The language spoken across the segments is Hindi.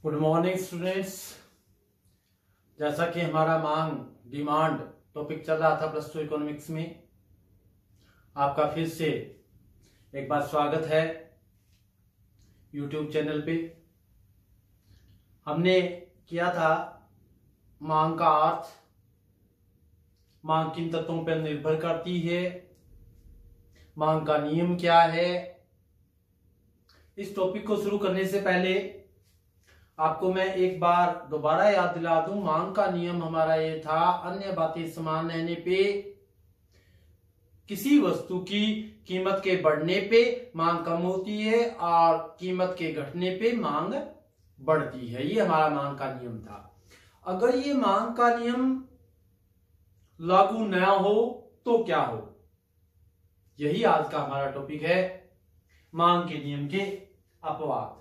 Good morning students. जैसा कि हमारा मांग डिमांड टॉपिक चल रहा था प्लस 2 इकोनॉमिक्स में, आपका फिर से एक बार स्वागत है यूट्यूब चैनल पे। हमने किया था मांग का अर्थ, मांग किन तत्वों पर निर्भर करती है, मांग का नियम क्या है। इस टॉपिक को शुरू करने से पहले आपको मैं एक बार दोबारा याद दिला दूं, मांग का नियम हमारा ये था, अन्य बातें समान रहने पे किसी वस्तु की कीमत के बढ़ने पे मांग कम होती है और कीमत के घटने पे मांग बढ़ती है। ये हमारा मांग का नियम था। अगर ये मांग का नियम लागू न हो तो क्या हो, यही आज का हमारा टॉपिक है, मांग के नियम के अपवाद।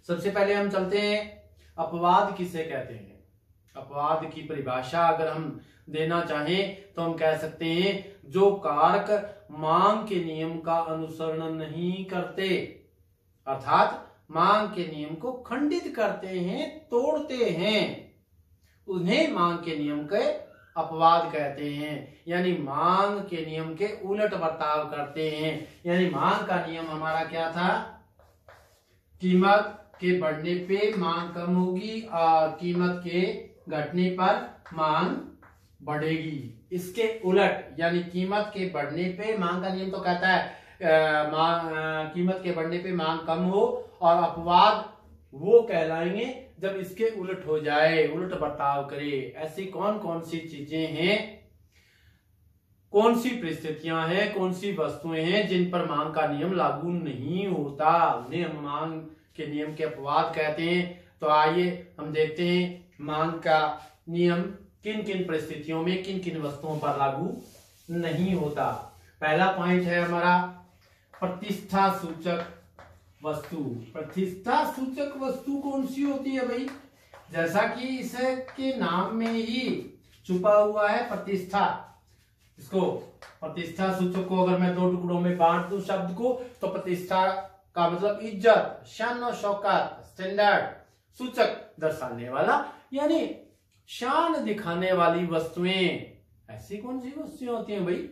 सबसे पहले हम चलते हैं, अपवाद किसे कहते हैं। अपवाद की परिभाषा अगर हम देना चाहें तो हम कह सकते हैं जो कारक मांग के नियम का अनुसरण नहीं करते, अर्थात मांग के नियम को खंडित करते हैं, तोड़ते हैं, उन्हें मांग के नियम के अपवाद कहते हैं। यानी मांग के नियम के उलट बर्ताव करते हैं। यानी मांग का नियम हमारा क्या था, कीमत के बढ़ने पे मांग कम होगी और कीमत के घटने पर मांग बढ़ेगी। इसके उलट यानी कीमत के बढ़ने पे, मांग का नियम तो कहता है कीमत के बढ़ने पे मांग कम हो, और अपवाद वो कहलाएंगे जब इसके उलट हो जाए, उलट बर्ताव करे। ऐसी कौन कौन सी चीजें हैं, कौन सी परिस्थितियां हैं, कौन सी वस्तुएं हैं जिन पर मांग का नियम लागू नहीं होता, उन्हें हम मांग के नियम के अपवाद कहते हैं। तो आइए हम देखते हैं मांग का नियम किन किन परिस्थितियों में किन किन वस्तुओं पर लागू नहीं होता। पहला पॉइंट है हमारा प्रतिष्ठा सूचक वस्तु। प्रतिष्ठा सूचक वस्तु कौन सी होती है भाई, जैसा कि इसके नाम में ही छुपा हुआ है प्रतिष्ठा। इसको प्रतिष्ठा सूचक को अगर मैं दो टुकड़ों में बांट दूं शब्द को, तो प्रतिष्ठा का मतलब इज्जत, शान और शौकत, स्टैंडर्ड, सूचक दर्शाने वाला, यानी शान दिखाने वाली वस्तुएं। ऐसी कौन सी वस्तुएं होती हैं भाई,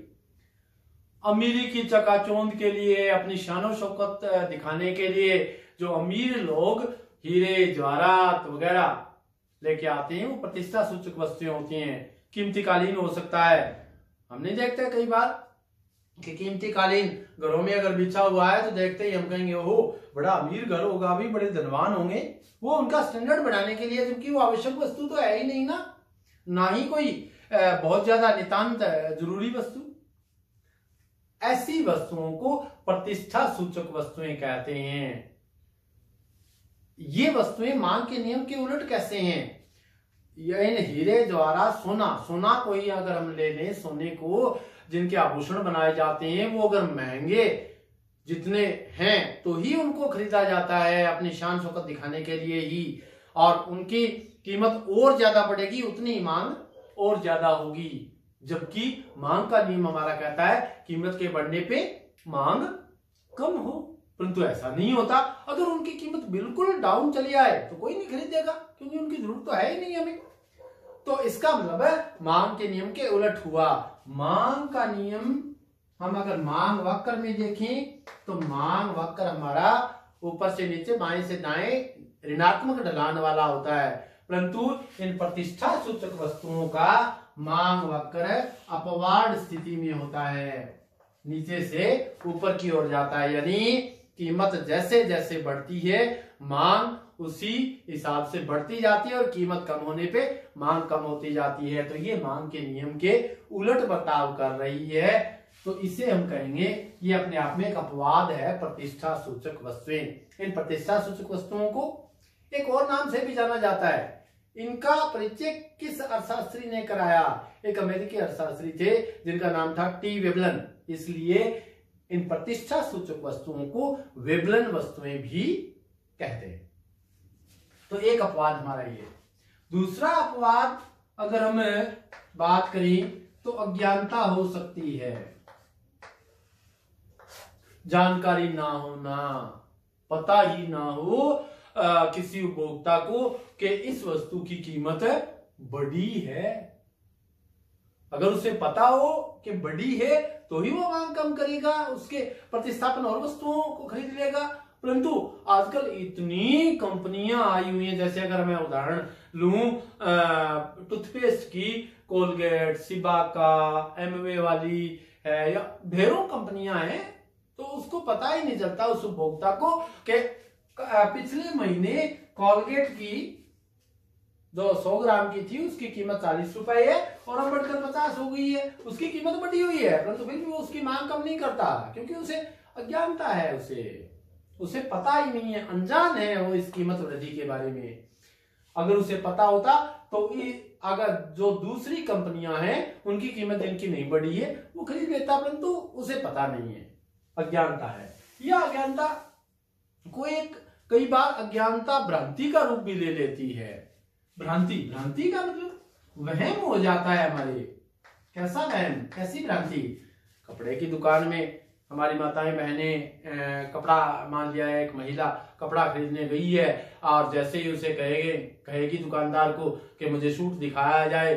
अमीरी की चकाचौंध के लिए, अपनी शान और शौकत दिखाने के लिए जो अमीर लोग हीरे जवाहरात वगैरह लेके आते हैं, वो प्रतिष्ठा सूचक वस्तुएं होती हैं। कीमती कालीन हो सकता है, हमने देखते हैं कई बार कि कीमती कालीन घरों में अगर बिछा हुआ है तो देखते ही हम कहेंगे ओहो बड़ा अमीर घर होगा, अभी बड़े धनवान होंगे। वो उनका स्टैंडर्ड बढ़ाने के लिए, जबकि वो आवश्यक वस्तु तो है ही नहीं ना ही कोई बहुत ज्यादा नितांत जरूरी वस्तु। ऐसी वस्तुओं को प्रतिष्ठा सूचक वस्तुएं कहते हैं। ये वस्तुएं मांग के नियम के उलट कैसे हैं। हीरे जवाहरात, सोना को ही अगर हम ले लें, सोने को जिनके आभूषण बनाए जाते हैं, वो अगर महंगे जितने हैं तो ही उनको खरीदा जाता है अपनी शान शौकत दिखाने के लिए ही, और उनकी कीमत और ज्यादा बढ़ेगी, उतनी मांग और ज्यादा होगी। जबकि मांग का नियम हमारा कहता है कीमत के बढ़ने पे मांग कम हो, परंतु ऐसा नहीं होता। अगर उनकी कीमत बिल्कुल डाउन चली आए तो कोई नहीं खरीदेगा, क्योंकि उनकी जरूरत तो है ही नहीं हमें। तो इसका मतलब है मांग के नियम के उलट हुआ। मांग का नियम हम अगर मांग वक्र में देखें तो मांग वक्र हमारा ऊपर से नीचे, बाएं से दाएं ऋणात्मक ढलान वाला होता है, परंतु इन प्रतिष्ठा सूचक वस्तुओं का मांग वक्र अपवाद स्थिति में होता है, नीचे से ऊपर की ओर जाता है। यानी कीमत जैसे जैसे बढ़ती है मांग उसी हिसाब से बढ़ती जाती है, और कीमत कम होने पे मांग कम होती जाती है। तो ये मांग के नियम के उलट बर्ताव कर रही है, तो इसे हम कहेंगे ये अपने आप में एक अपवाद है, प्रतिष्ठा सूचक वस्तुएं। इन प्रतिष्ठा सूचक वस्तुओं को एक और नाम से भी जाना जाता है। इनका परिचय किस अर्थशास्त्री ने कराया, एक अमेरिकी अर्थशास्त्री थे जिनका नाम था टी वेबलन, इसलिए इन प्रतिष्ठा सूचक वस्तुओं को वेबलन वस्तुएं भी कहते हैं। तो एक अपवाद हमारा ये। दूसरा अपवाद अगर हम बात करें तो अज्ञानता हो सकती है, जानकारी ना होना, पता ही ना हो किसी उपभोक्ता को कि इस वस्तु की कीमत बड़ी है। अगर उसे पता हो कि बड़ी है तो ही वो मांग कम करेगा, उसके प्रतिस्थापन और वस्तुओं को खरीद लेगा। परंतु आजकल इतनी कंपनियां आई हुई हैं, जैसे अगर मैं उदाहरण लूं टूथपेस्ट की, कोलगेट, सिबाका, एमवे वाली है, या ढेरों कंपनियां हैं, तो उसको पता ही नहीं चलता उस उपभोक्ता को कि पिछले महीने कोलगेट की जो 100 ग्राम की थी उसकी कीमत 40 रुपए है और अब बढ़कर 50 हो गई है। उसकी कीमत बढ़ी हुई है, परंतु फिर भी वो उसकी मांग कम नहीं करता, क्योंकि उसे अज्ञानता है, उसे पता ही नहीं है, अनजान है वो इस कीमत वृद्धि के बारे में। अगर उसे पता होता तो अगर जो दूसरी कंपनियां हैं उनकी कीमत जिनकी नहीं बढ़ी है वो खरीद लेता, परंतु उसे पता नहीं है, अज्ञानता है। यह अज्ञानता को कई बार अज्ञानता भ्रांति का रूप भी ले लेती है। भ्रांति का मतलब वहम हो जाता है हमारे। कैसा वहम, कैसी भ्रांति? कपड़े की दुकान में हमारी माताएं बहनें कपड़ा, मान लिया है एक महिला कपड़ा खरीदने गई है और जैसे ही उसे कहेगी दुकानदार को कि मुझे सूट दिखाया जाए,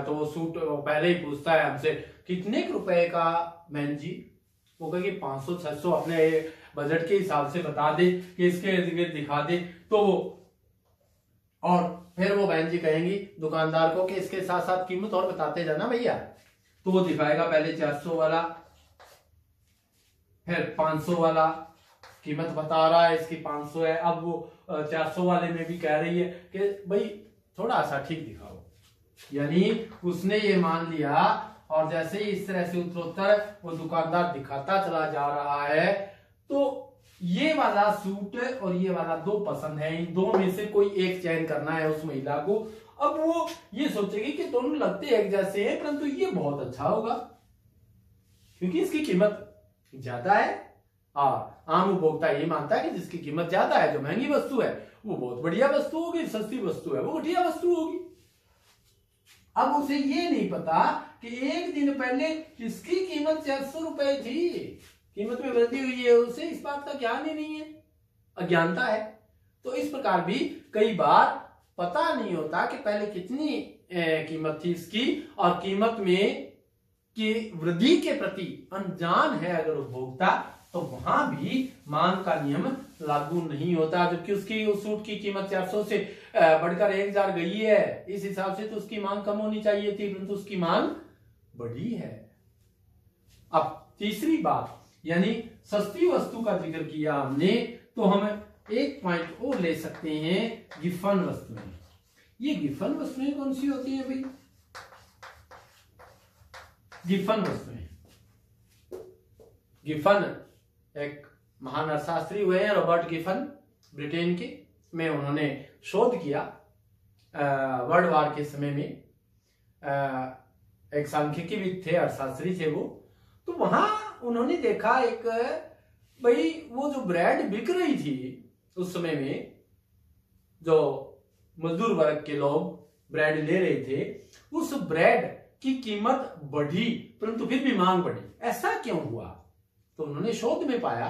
तो वो सूट पहले ही पूछता है हमसे कितने रुपए का बहन जी। वो कहेगी 500-600, अपने बजट के हिसाब से बता दे कि इसके इर्द गिर्द दिखा दे। तो और फिर वो बहन जी कहेंगी दुकानदार को कि इसके साथ साथ कीमत और बताते जाना भैया। तो वो दिखाएगा पहले 400 वाला, फिर 500 वाला, कीमत बता रहा है इसकी 500 है। अब वो 400 वाले में भी कह रही है कि भाई थोड़ा सा ठीक दिखाओ, यानी उसने ये मान लिया। और जैसे ही इस तरह से उत्तरोत्तर वो दुकानदार दिखाता चला जा रहा है, तो ये वाला सूट और ये वाला दो पसंद है, इन दो में से कोई एक चयन करना है उस महिला को। अब वो ये सोचेगी कि दोनों लगते एक जैसे हैं, परंतु ये बहुत अच्छा होगा क्योंकि इसकी कीमत ज्यादा है। और आम उपभोक्ता ये मानता है कि जिसकी कीमत ज्यादा है, जो महंगी वस्तु है, वो बहुत बढ़िया वस्तु होगी, सस्ती वस्तु है वो घटिया वस्तु होगी। अब उसे ये नहीं पता कि एक दिन पहले इसकी कीमत 400 रुपए थी, कीमत में वृद्धि हुई है, उसे इस बात का ज्ञान ही नहीं है, अज्ञानता है। तो इस प्रकार भी कई बार पता नहीं होता कि पहले कितनी कीमत थी इसकी, और कीमत में की वृद्धि के प्रति अनजान है अगर उपभोक्ता, तो वहां भी मांग का नियम लागू नहीं होता। जबकि उसकी उस सूट की कीमत 400 से बढ़कर 1000 गई है, इस हिसाब से तो उसकी मांग कम होनी चाहिए थी, परंतु उसकी मांग बढ़ी है। अब तीसरी बात, यानी सस्ती वस्तु का जिक्र किया हमने, तो हम एक पॉइंट और ले सकते हैं, गिफन वस्तुएं। ये गिफन वस्तुएं कौन सी होती है भाई? गिफन वस्तुएं, गिफन एक महान अर्थशास्त्री हुए हैं रॉबर्ट गिफन, ब्रिटेन के, में उन्होंने शोध किया वर्ल्ड वार के समय में। एक सांख्यिकीविद थे, अर्थशास्त्री थे वो। तो वहां उन्होंने देखा एक, भाई वो जो ब्रेड बिक रही थी उस समय में, जो मजदूर वर्ग के लोग ब्रेड ले रहे थे, उस ब्रेड की कीमत बढ़ी परंतु फिर भी मांग बढ़ी। ऐसा क्यों हुआ? तो उन्होंने शोध में पाया,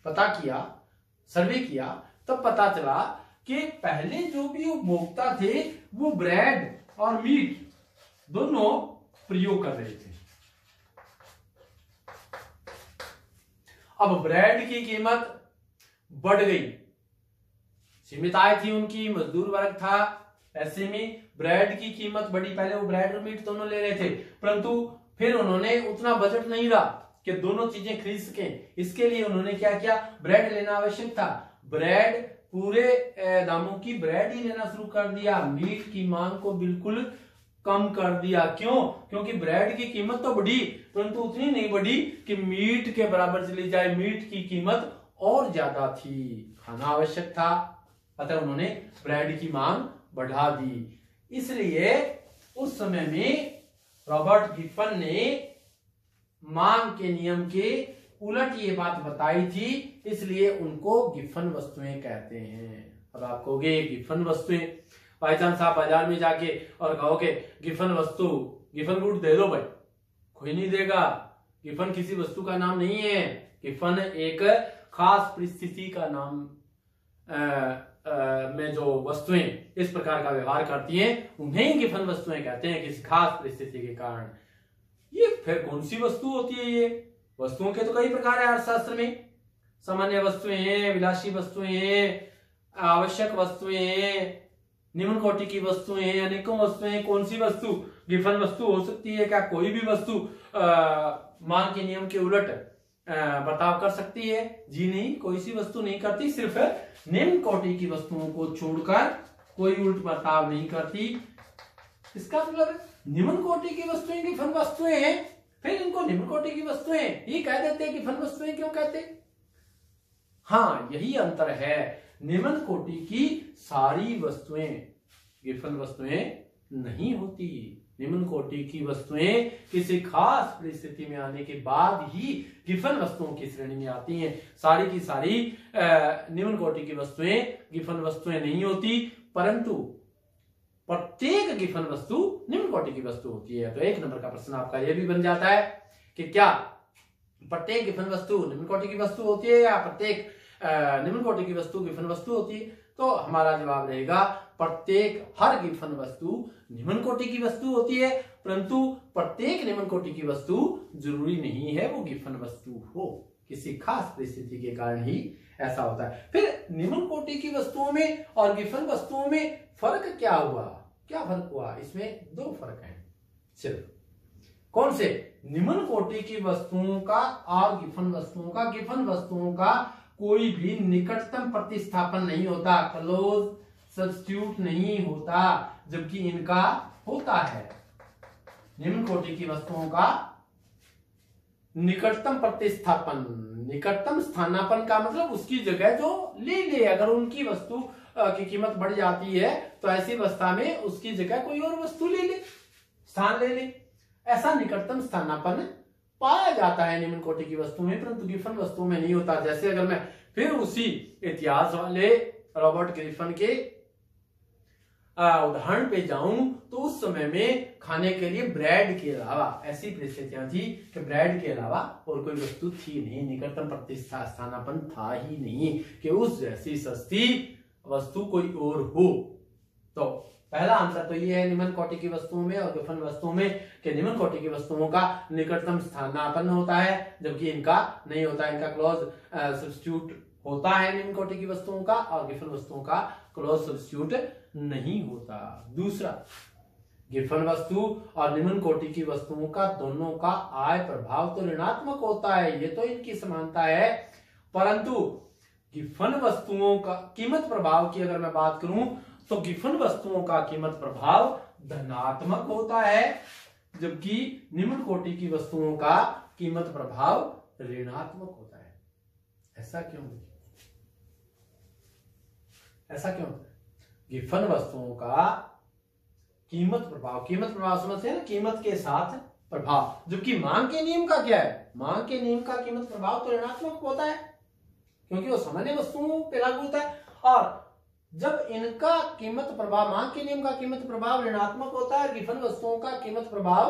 पता किया, सर्वे किया, तब पता चला कि पहले जो भी उपभोक्ता थे वो ब्रेड और मीट दोनों प्रयोग कर रहे थे। अब ब्रेड की कीमत बढ़ गई, सीमित आय थी उनकी, मजदूर वर्ग था, ऐसे में ब्रेड की कीमत बढ़ी। पहले वो ब्रेड और मीट दोनों ले रहे थे, परंतु फिर उन्होंने उतना बजट नहीं रहा कि दोनों चीजें खरीद सकें। इसके लिए उन्होंने क्या किया, ब्रेड लेना आवश्यक था, ब्रेड पूरे दामों की ब्रेड ही लेना शुरू कर दिया, मीट की मांग को बिल्कुल कम कर दिया। क्यों? क्योंकि ब्रेड की कीमत तो बढ़ी परंतु उतनी नहीं बढ़ी कि मीट के बराबर चली जाए, मीट की कीमत और ज्यादा थी, खाना आवश्यक था, अतः उन्होंने ब्रेड की मांग बढ़ा दी। इसलिए उस समय में रॉबर्ट गिफन ने मांग के नियम के उलट ये बात बताई थी, इसलिए उनको गिफन वस्तुएं कहते हैं। अब आप कहोगे गिफन वस्तुएं, बाई चांस आप बाजार में जाके और कहोगे गिफन वस्तु, गिफन गुड दे दो भाई, कोई नहीं देगा। गिफन किसी वस्तु का नाम नहीं है, गिफन एक खास परिस्थिति का नाम में जो वस्तुएं इस प्रकार का व्यवहार करती हैं उन्हें गिफन वस्तुएं कहते हैं, किसी खास परिस्थिति के कारण। ये फिर कौन सी वस्तु होती है? ये वस्तुओं के तो कई प्रकार है अर्थशास्त्र में। सामान्य वस्तुएं हैं, विलासी वस्तुएं हैं, आवश्यक वस्तुएं हैं, निम्न कोटि की वस्तुएं हैं, अनेकों वस्तुएं। कौन सी वस्तु गिफन वस्तु हो सकती है? क्या कोई भी वस्तु मांग के नियम के उलट बर्ताव कर सकती है? जी नहीं, कोई सी वस्तु नहीं करती। सिर्फ निम्न कोटि की वस्तुओं को छोड़कर कोई उल्ट बर्ताव नहीं करती। इसका मतलब निम्न कोटि की वस्तुएं गिफन वस्तुएं हैं, फिर इनको निम्न कोटि की वस्तुएं ही कह देते हैं। गिफन वस्तुएं क्यों कहते? हाँ, यही अंतर है। निम्न कोटि की सारी वस्तुएं गिफन वस्तुएं नहीं होती। निम्न कोटि की वस्तुएं किसी खास परिस्थिति में आने के बाद ही गिफन वस्तुओं की श्रेणी में आती हैं। सारी की सारी निम्न कोटि की वस्तुएं गिफन वस्तुएं नहीं होती, परंतु प्रत्येक गिफन वस्तु निम्न कोटि की वस्तु होती है। तो 1 नंबर का प्रश्न आपका यह भी बन जाता है कि क्या प्रत्येक गिफन वस्तु निम्न कोटि की वस्तु होती है या प्रत्येक निम्न कोटि की वस्तु गिफन वस्तु होती है? तो हमारा जवाब रहेगा प्रत्येक हर गिफन वस्तु निम्न कोटि की वस्तु होती है, परंतु प्रत्येक निम्न कोटि की वस्तु जरूरी नहीं है वो गिफन वस्तु हो। किसी खास परिस्थिति के कारण ही ऐसा होता है। फिर निम्न कोटि की वस्तुओं में और गिफन वस्तुओं में फर्क क्या हुआ? क्या फर्क हुआ? इसमें 2 फर्क हैं सिर्फ। कौन से? निम्न कोटि की वस्तुओं का और गिफन वस्तुओं का। गिफन वस्तुओं का कोई भी निकटतम प्रतिस्थापन नहीं होता, क्लोज सब्स्टिट्यूट नहीं होता, जबकि इनका होता है। निम्न कोटि की वस्तुओं का निकटतम प्रतिस्थापन, निकटतम स्थानापन्न का मतलब उसकी जगह जो ले। अगर उनकी वस्तु की कीमत बढ़ जाती है तो ऐसी अवस्था में उसकी जगह कोई और वस्तु ले, स्थान ले। ऐसा निकटतम स्थानापन्न पाया जाता है निम्न कोटि की वस्तु में, परंतु गिफन वस्तुओं में नहीं होता। जैसे अगर मैं फिर उसी इतिहास वाले रॉबर्ट ग्रिफिन के उदाहरण पे जाऊं तो उस समय में खाने के लिए ब्रेड के अलावा ऐसी परिस्थितियां थी कि ब्रेड के अलावा और कोई वस्तु थी नहीं, निकटतम प्रतिस्थानापन्न था ही नहीं कि उस जैसी सस्ती वस्तु कोई और हो। तो पहला आंसर तो ये है निम्न कोटि की वस्तुओं में और गिफन वस्तुओं में कि निम्न कोटि की वस्तुओं का निकटतम स्थानापन्न होता है, जबकि इनका नहीं होता। इनका क्लोज सब्स्टिट्यूट होता है निम्न कोटि की वस्तुओं का, और गिफन वस्तुओं का क्लोज सब्स्टिट्यूट नहीं होता। दूसरा, गिफन वस्तु और निम्न कोटि की वस्तुओं का दोनों का आय प्रभाव तो ऋणात्मक होता है, ये तो इनकी समानता है, परंतु गिफन वस्तुओं का कीमत प्रभाव की अगर मैं बात करूं तो गिफन वस्तुओं का कीमत प्रभाव धनात्मक होता है, जबकि निम्न कोटि की वस्तुओं का कीमत प्रभाव ऋणात्मक होता है। ऐसा क्यों? ऐसा क्यों? गिफन वस्तुओं का कीमत प्रभाव समझते हैं ना, कीमत के साथ प्रभाव, जबकि मांग के नियम का क्या है? मांग के नियम का कीमत प्रभाव तो ऋणात्मक होता है क्योंकि वो सामान्य वस्तुओं पे लागू होता है, और जब इनका कीमत प्रभाव, मांग के नियम का कीमत प्रभाव ऋणात्मक होता है, गिफन वस्तुओं का कीमत प्रभाव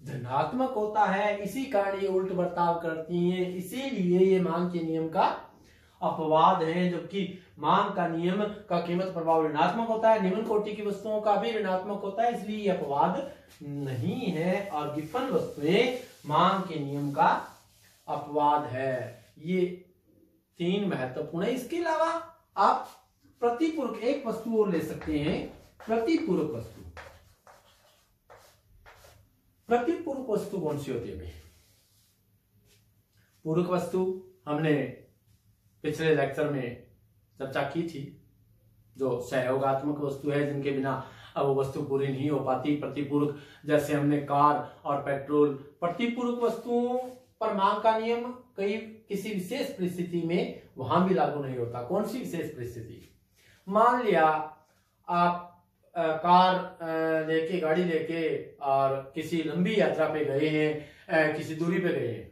धनात्मक होता है। इसी कारण ये उल्ट बर्ताव करती हैं, इसीलिए ये मांग के नियम का अपवाद है। जबकि मांग का नियम का कीमत प्रभाव ऋणात्मक होता है, निम्न कोटि की वस्तुओं का भी ऋणात्मक होता है, इसलिए ये अपवाद नहीं है, और गिफन वस्तुएं मांग के नियम का अपवाद है। ये 3 महत्वपूर्ण है। इसके अलावा आप प्रतिपूरक एक वस्तु और ले सकते हैं, प्रतिपूरक वस्तु। प्रतिपूरक वस्तु कौन सी होती है भाई? पूरक वस्तु हमने पिछले लेक्चर में चर्चा की थी, जो सहयोगात्मक वस्तु है, जिनके बिना वो वस्तु पूरी नहीं हो पाती। प्रतिपूरक, जैसे हमने कार और पेट्रोल। प्रतिपूरक वस्तुओं पर मांग का नियम किसी विशेष परिस्थिति में वहां भी लागू नहीं होता। कौन सी विशेष परिस्थिति? मान लिया आप कार लेके, गाड़ी लेके और किसी लंबी यात्रा पे गए हैं, किसी दूरी पे गए हैं।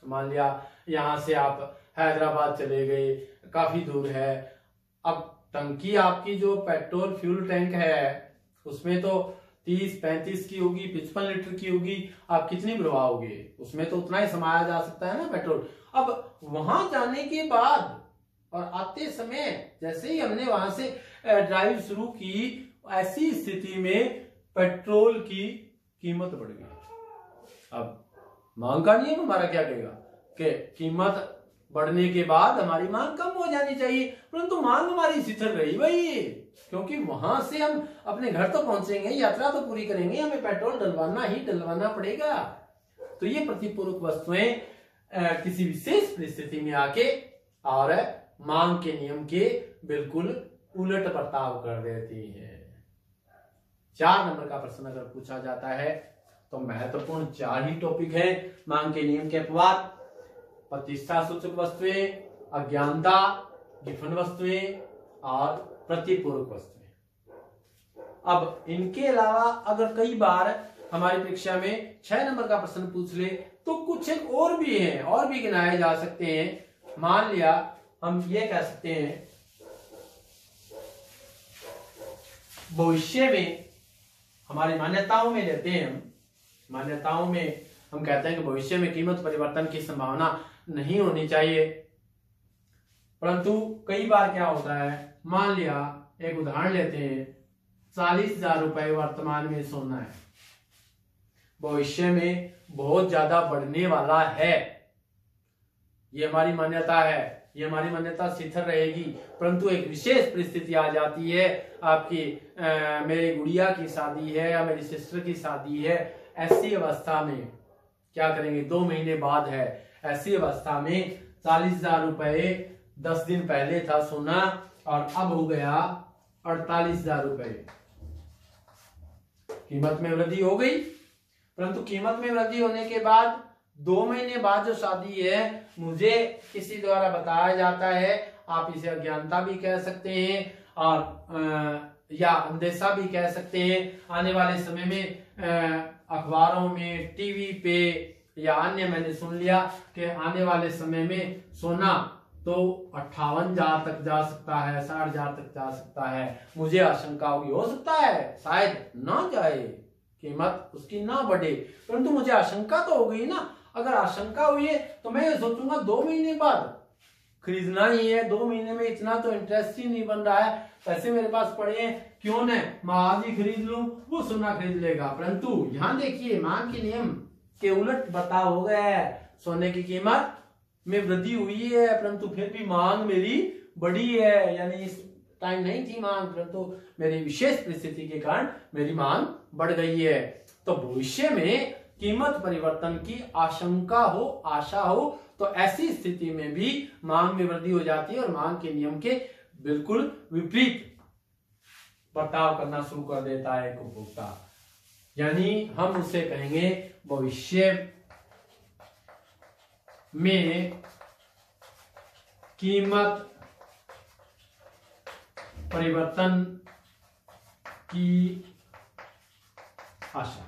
मान लिया यहां से आप हैदराबाद चले गए, काफी दूर है। अब टंकी आपकी जो पेट्रोल फ्यूल टैंक है उसमें तो 30-35 की होगी, 55 लीटर की होगी। आप कितनी भरवाओगे? उसमें तो उतना ही समाया जा सकता है ना पेट्रोल। अब वहां जाने के बाद और आते समय जैसे ही हमने वहां से ड्राइव शुरू की, ऐसी स्थिति में पेट्रोल की कीमत बढ़ गई। अब मांग का नियम हमारा क्या कहेगा कि कीमत बढ़ने के बाद हमारी मांग कम हो जानी चाहिए, परंतु मांग हमारी शिथिल रही भाई, क्योंकि वहां से हम अपने घर तो पहुंचेंगे, यात्रा तो पूरी करेंगे, हमें पेट्रोल डलवाना ही डलवाना पड़ेगा। तो ये प्रतिपूरक वस्तुएं किसी विशेष परिस्थिति में आके और मांग के नियम के बिल्कुल उलट बर्ताव कर देती है। 4 नंबर का प्रश्न अगर पूछा जाता है तो महत्वपूर्ण 4 ही टॉपिक है मांग के नियम के अपवाद, प्रतिष्ठा सूचक वस्तुएं, अज्ञानता, गिफन वस्तुएं और प्रतिपूरक वस्तुएं। अब इनके अलावा अगर कई बार हमारी परीक्षा में 6 नंबर का प्रश्न पूछ ले तो कुछ एक और भी हैं, और भी गिनाए जा सकते हैं। मान लिया हम ये कह सकते हैं भविष्य में हमारी मान्यताओं में लेते हैं, हम मान्यताओं में हम कहते हैं कि भविष्य में कीमत परिवर्तन की संभावना नहीं होनी चाहिए, परंतु कई बार क्या होता है, मान लिया एक उदाहरण लेते हैं, 40,000 रुपए वर्तमान में सोना है, भविष्य में बहुत ज्यादा बढ़ने वाला है, ये हमारी मान्यता है, ये हमारी मान्यता शिथिल रहेगी, परंतु एक विशेष परिस्थिति आ जाती है, आपकी मेरी गुड़िया की शादी है या मेरी सिस्टर की शादी है, ऐसी अवस्था में क्या करेंगे, 2 महीने बाद है, ऐसी अवस्था में 40,000 रुपए 10 दिन पहले था सोना और अब हो गया 48,000 रुपए, कीमत में वृद्धि हो गई। परंतु कीमत में वृद्धि होने के बाद 2 महीने बाद जो शादी है मुझे किसी द्वारा बताया जाता है, आप इसे अज्ञानता भी कह सकते हैं और या अंदेशा भी कह सकते हैं, आने वाले समय में अखबारों में, टीवी पे या अन्य मैंने सुन लिया कि आने वाले समय में सोना तो 58,000 तक जा सकता है, 60,000 तक जा सकता है। मुझे आशंका होगी, हो सकता है शायद ना जाए, कीमत उसकी ना बढ़े, परंतु मुझे आशंका तो हो गई ना। अगर आशंका हुई है तो मैं ये सोचूंगा 2 महीने बाद खरीदना ही है, 2 महीने में इतना तो इंटरेस्ट ही नहीं बन रहा है, पैसे मेरे पास पड़े हैं, क्यों न मैं आज ही खरीद लूं, वो सोना खरीद लेगा। परंतु यहाँ देखिए मांग के नियम के उलट बर्ताव हो गया है, सोने की कीमत में वृद्धि हुई है परंतु फिर भी मांग मेरी बढ़ी है, यानी इस टाइम नहीं थी मांग, परंतु मेरी विशेष परिस्थिति के कारण मेरी मांग बढ़ गई है। तो भविष्य में कीमत परिवर्तन की आशंका हो, आशा हो, तो ऐसी स्थिति में भी मांग में वृद्धि हो जाती है और मांग के नियम के बिल्कुल विपरीत बर्ताव करना शुरू कर देता है एक उपभोक्ता, यानी हम उसे कहेंगे भविष्य में कीमत परिवर्तन की आशा।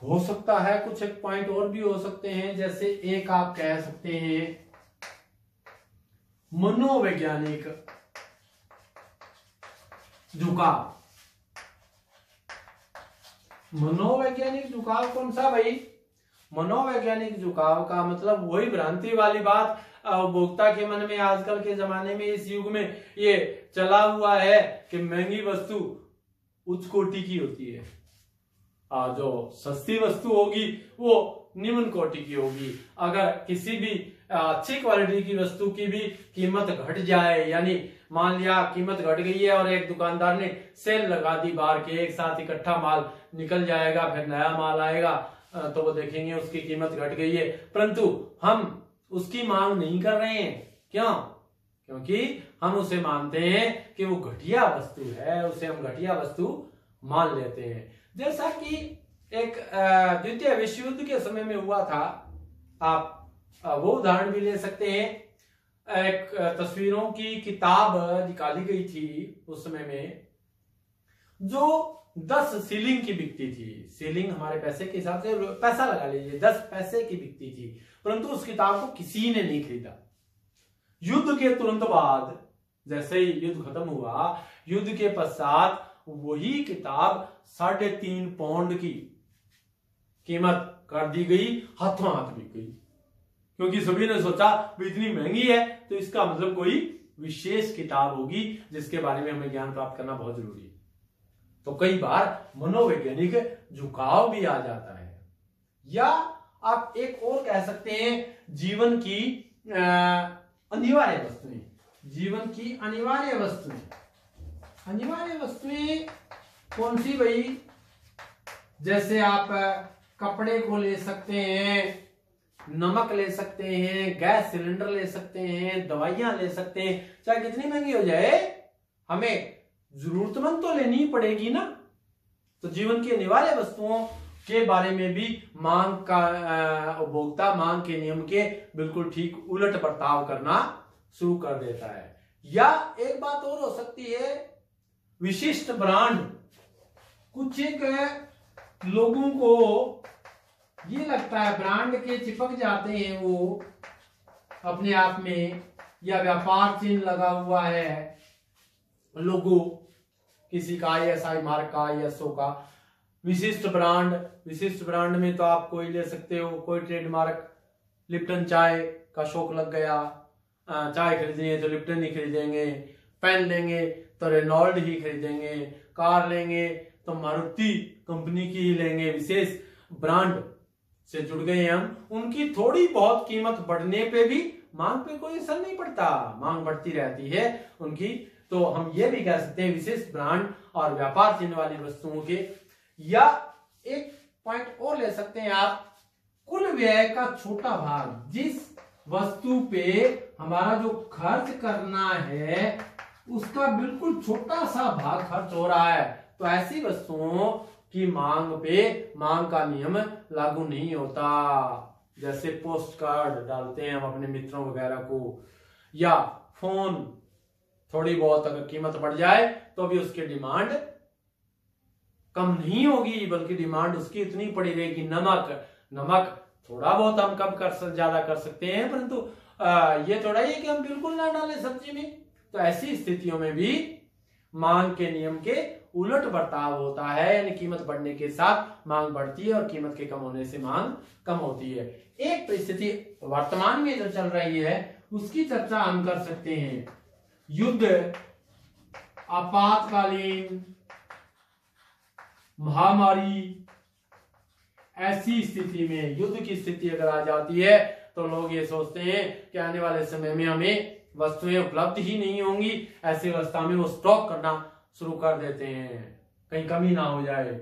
हो सकता है कुछ एक पॉइंट और भी हो सकते हैं, जैसे एक आप कह सकते हैं मनोवैज्ञानिक झुकाव। मनोवैज्ञानिक झुकाव कौन सा भाई? मनोवैज्ञानिक झुकाव का मतलब वही भ्रांति वाली बात उपभोक्ता के मन में आजकल के जमाने में, इस युग में ये चला हुआ है कि महंगी वस्तु उच्च कोटि की होती है, जो सस्ती वस्तु होगी वो निम्न कोटि की होगी। अगर किसी भी अच्छी क्वालिटी की वस्तु की भी कीमत घट जाए, यानी मान लिया कीमत घट गई है और एक दुकानदार ने सेल लगा दी बाहर के, एक साथ इकट्ठा माल निकल जाएगा, फिर नया माल आएगा तो वो देखेंगे उसकी कीमत घट गई है, परंतु हम उसकी मांग नहीं कर रहे हैं। क्यों? क्योंकि हम उसे मानते हैं कि वो घटिया वस्तु है, उसे हम घटिया वस्तु मान लेते हैं। जैसा कि एक द्वितीय विश्व युद्ध के समय में हुआ था, आप वो उदाहरण भी ले सकते हैं। एक तस्वीरों की किताब निकाली गई थी उस समय में, जो 10 सीलिंग की बिकती थी। सीलिंग हमारे पैसे के हिसाब से, पैसा लगा लीजिए, 10 पैसे की बिकती थी, परंतु उस किताब को किसी ने नहीं खरीदा। युद्ध के तुरंत बाद, जैसे ही युद्ध खत्म हुआ, युद्ध के पश्चात वही किताब 3.5 पाउंड की कीमत कर दी गई, हाथों हाथ बिक गई। क्योंकि सभी ने सोचा भी इतनी महंगी है तो इसका मतलब कोई विशेष किताब होगी जिसके बारे में हमें ज्ञान प्राप्त करना बहुत जरूरी है। तो कई बार मनोवैज्ञानिक झुकाव भी आ जाता है, या आप एक और कह सकते हैं जीवन की अनिवार्य वस्तुएं। जीवन की अनिवार्य वस्तुएं, अनिवार्य वस्तुएं कौन सी भाई? जैसे आप कपड़े को ले सकते हैं, नमक ले सकते हैं, गैस सिलेंडर ले सकते हैं, दवाइयां ले सकते हैं। चाहे कितनी महंगी हो जाए हमें जरूरतमंद तो लेनी ही पड़ेगी ना। तो जीवन की अनिवार्य वस्तुओं के बारे में भी मांग का उपभोक्ता मांग के नियम के बिल्कुल ठीक उलट बर्ताव करना शुरू कर देता है। या एक बात और हो सकती है, विशिष्ट ब्रांड। कुछ एक लोगों को ये लगता है ब्रांड के चिपक जाते हैं वो अपने आप में, या व्यापार चिन्ह लगा हुआ है लोगो किसी का, ISI मार्क का, ISO का। विशिष्ट ब्रांड में तो आप कोई ले सकते हो, कोई ट्रेडमार्क। लिप्टन चाय का शौक लग गया, चाय खरीदनी है तो लिप्टन ही खरीदेंगे, पेन लेंगे तो रेनॉल्ड ही खरीदेंगे, कार लेंगे तो मारुति कंपनी की ही लेंगे। विशेष ब्रांड से जुड़ गए हम, उनकी थोड़ी बहुत कीमत बढ़ने पे भी मांग पे कोई असर नहीं पड़ता, मांग बढ़ती रहती है उनकी। तो हम ये भी कह सकते हैं विशेष ब्रांड और व्यापार चिन्ह वाली वस्तुओं के। या एक पॉइंट और ले सकते हैं आप, कुल व्यय का छोटा भाग। जिस वस्तु पे हमारा जो खर्च करना है उसका बिल्कुल छोटा सा भाग खर्च हो रहा है, तो ऐसी वस्तुओं की मांग पे मांग का नियम लागू नहीं होता। जैसे पोस्ट कार्ड डालते हैं हम अपने मित्रों वगैरह को, या फोन थोड़ी बहुत अगर कीमत बढ़ जाए तो भी उसकी डिमांड कम नहीं होगी, बल्कि डिमांड उसकी इतनी पड़ी रहेगी। नमक थोड़ा बहुत हम कम ज्यादा कर सकते हैं, परंतु ये थोड़ा ही है कि हम बिल्कुल ना डालें सब्जी में। तो ऐसी स्थितियों में भी मांग के नियम के उलट बर्ताव होता है, यानी कीमत बढ़ने के साथ मांग बढ़ती है और कीमत के कम होने से मांग कम होती है। एक परिस्थिति वर्तमान में जो चल रही है उसकी चर्चा हम कर सकते हैं। युद्ध, आपातकालीन, महामारी, ऐसी स्थिति में, युद्ध की स्थिति अगर आ जाती है तो लोग ये सोचते हैं कि आने वाले समय में हमें वस्तुएं उपलब्ध ही नहीं होंगी। ऐसी अवस्था में वो स्टॉक करना शुरू कर देते हैं, कहीं कमी ना हो जाए।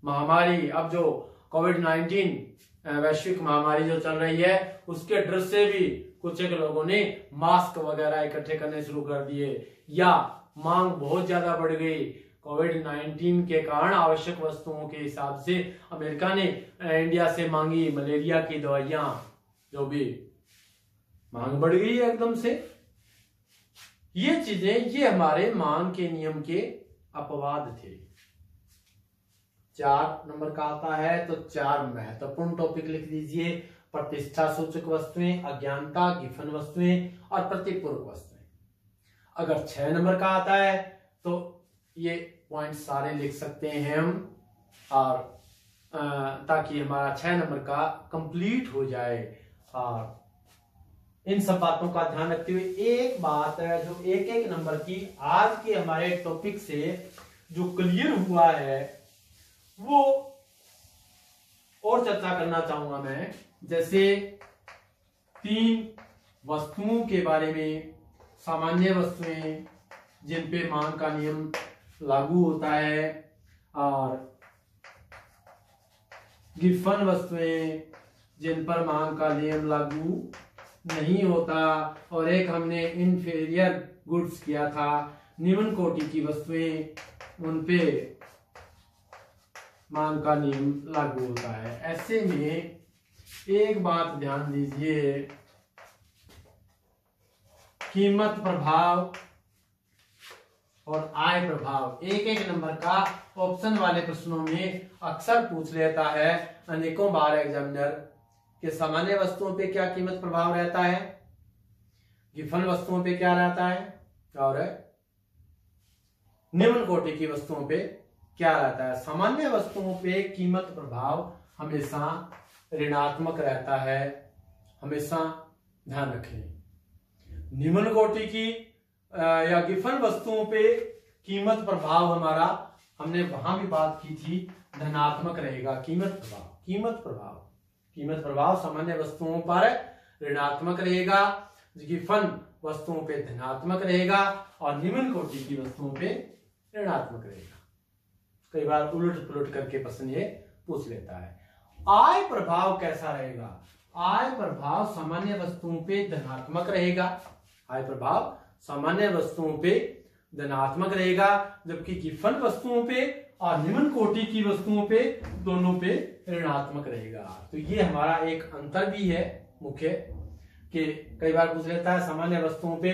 महामारी, अब जो कोविड-19 वैश्विक महामारी जो चल रही है उसके डर से भी कुछ एक लोगों ने मास्क वगैरह इकट्ठे करने शुरू कर दिए, या मांग बहुत ज्यादा बढ़ गई। कोविड-19 के कारण आवश्यक वस्तुओं के हिसाब से अमेरिका ने इंडिया से मांगी मलेरिया की दवाइयां, जो भी मांग बढ़ गई है एकदम से। ये चीजें, ये हमारे मांग के नियम के अपवाद थे। 4 नंबर का आता है तो 4 महत्वपूर्ण टॉपिक लिख दीजिए। प्रतिष्ठा सूचक वस्तुएं, अज्ञानता, गिफन वस्तुएं और प्रतिपूरक वस्तुएं। अगर 6 नंबर का आता है तो ये पॉइंट सारे लिख सकते हैं हम, और ताकि हमारा 6 नंबर का कंप्लीट हो जाए। और इन सब बातों का ध्यान रखते हुए एक बात है जो एक नंबर की आज के हमारे टॉपिक से जो क्लियर हुआ है वो और चर्चा करना चाहूंगा मैं। जैसे 3 वस्तुओं के बारे में, सामान्य वस्तुएं जिन पे मांग का नियम लागू होता है, और गिफन वस्तुएं जिन पर मांग का नियम लागू नहीं होता, और एक हमने इंफीरियर गुड्स किया था, निम्न कोटि की वस्तुएं उन पे मांग का नियम लागू होता है। ऐसे में एक बात ध्यान दीजिए, कीमत प्रभाव और आय प्रभाव एक नंबर का ऑप्शन वाले प्रश्नों में अक्सर पूछ लेता है अनेकों बार एग्जामिनर कि सामान्य वस्तुओं पे क्या कीमत प्रभाव रहता है, गिफन वस्तुओं पे क्या रहता है, और निम्न कोटि की वस्तुओं पे क्या रहता है। सामान्य वस्तुओं पे कीमत प्रभाव हमेशा ऋणात्मक रहता है, हमेशा ध्यान रखें। निम्न कोटि की या गिफन वस्तुओं पे कीमत प्रभाव हमारा, हमने वहां भी बात की थी, धनात्मक रहेगा। कीमत प्रभाव सामान्य वस्तुओं पर ऋणात्मक रहेगा, गिफन वस्तुओं पे धनात्मक रहेगा और निम्न कोटि की वस्तुओं पे ऋणात्मक रहेगा। कई बार उलट पुलट करके प्रश्न ये पूछ लेता है। आय प्रभाव कैसा रहेगा? आय प्रभाव सामान्य वस्तुओं पे धनात्मक रहेगा। आय प्रभाव सामान्य वस्तुओं पे धनात्मक रहेगा, जबकि गिफन वस्तुओं पे और निम्न कोटि की वस्तुओं पे दोनों पे ऋणात्मक रहेगा। तो ये हमारा एक अंतर भी है मुख्य, कि कई बार पूछ लेता है सामान्य वस्तुओं पे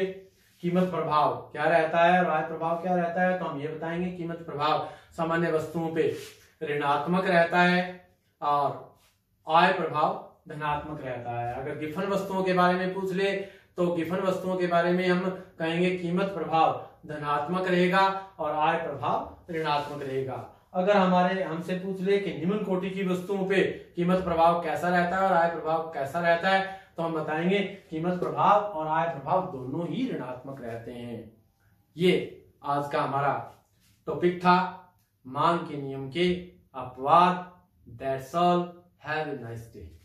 कीमत प्रभाव क्या रहता है और आय प्रभाव क्या रहता है। तो हम ये बताएंगे कीमत प्रभाव सामान्य वस्तुओं पे ऋणात्मक रहता है और आय प्रभाव धनात्मक रहता है। अगर गिफन वस्तुओं के बारे में पूछ ले तो गिफन वस्तुओं के बारे में हम कहेंगे कीमत प्रभाव धनात्मक रहेगा और आय प्रभाव ऋणात्मक रहेगा। अगर हमसे पूछ ले कि निम्न कोटि की वस्तुओं पे कीमत प्रभाव कैसा रहता है और आय प्रभाव कैसा रहता है, तो हम बताएंगे कीमत प्रभाव और आय प्रभाव दोनों ही ऋणात्मक रहते हैं। ये आज का हमारा टॉपिक था, मांग के नियम के अपवाद। That's all, have a nice day.